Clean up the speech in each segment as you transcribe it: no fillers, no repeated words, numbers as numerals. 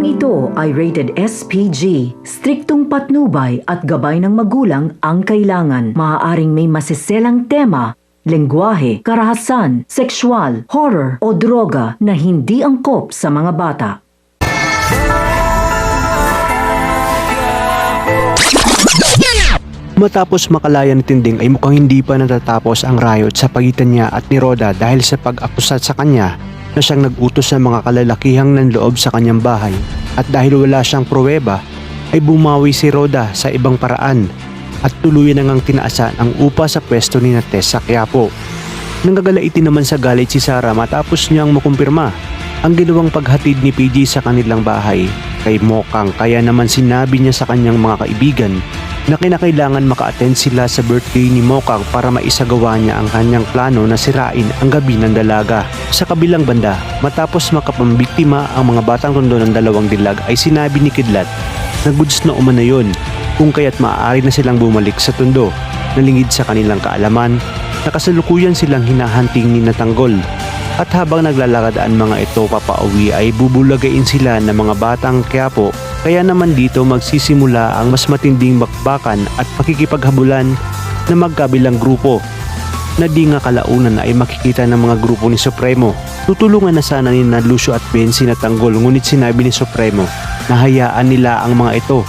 Programang ito ay rated SPG. Striktong patnubay at gabay ng magulang ang kailangan. Maaaring may masiselang tema, lengguwahe, karahasan, sexual, horror o droga na hindi angkop sa mga bata. Matapos makalaya ni Tinding ay mukhang hindi pa natatapos ang riot sa pagitan niya at ni Roda dahil sa pag-akusat sa kanya na siyang nag-utos ng mga kalalakihang nanloob sa kanyang bahay, at dahil wala siyang pruweba ay bumawi si Roda sa ibang paraan at tuluyan na ngang tinaasan ang upa sa pwesto ni Tess sa Quiapo. Nanggagalaiti naman sa galit si Sarah matapos niyang makumpirma ang ginawang paghatid ni PG sa kanilang bahay kay Mokang, kaya naman sinabi niya sa kanyang mga kaibigan na kinakailangan maka-attend sila sa birthday ni Mokang para maisagawa niya ang kanyang plano na sirain ang gabi ng dalaga. Sa kabilang banda, matapos makapambiktima ang mga batang tondo ng dalawang dilag ay sinabi ni Kidlat na goods na umano yun, kung kaya't maaari na silang bumalik sa tondo na lingid sa kanilang kaalaman na kasalukuyan silang hinahunting ni Natanggol. At habang naglalakad ang mga ito papauwi ay bubulagain sila ng mga batang Quiapo, kaya naman dito magsisimula ang mas matinding bakbakan at pakikipaghabulan na magkabilang grupo na di nga kalaunan ay makikita ng mga grupo ni Supremo. Tutulungan na sana ni Lucio at Ben si Natanggol, ngunit sinabi ni Supremo na hayaan nila ang mga ito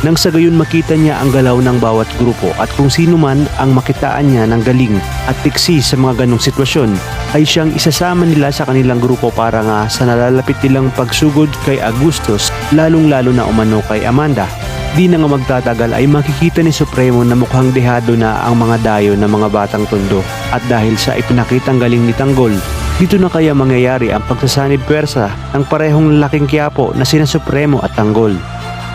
nang sa gayon makita niya ang galaw ng bawat grupo, at kung sino man ang makitaan niya ng galing at tiksi sa mga ganong sitwasyon ay siyang isasama nila sa kanilang grupo para nga sa nalalapit nilang pagsugod kay Agustus, lalong-lalo na umano kay Amanda. Di na nga magtatagal ay makikita ni Supremo na mukhang dehado na ang mga dayo ng mga batang tondo, at dahil sa ipinakitang galing ni Tanggol, dito na kaya mangyayari ang pagsasanib pwersa ng parehong lalaking Quiapo na sina Supremo at Tanggol.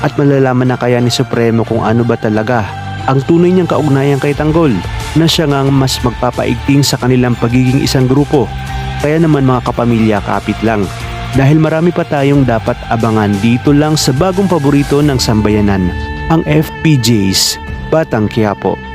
At malalaman na kaya ni Supremo kung ano ba talaga ang tunay niyang kaugnayan kay Tanggol, na siya ngang mas magpapaigting sa kanilang pagiging isang grupo. Kaya naman mga kapamilya, kapit lang, dahil marami pa tayong dapat abangan dito lang sa bagong paborito ng sambayanan, ang FPJ's Batang Quiapo.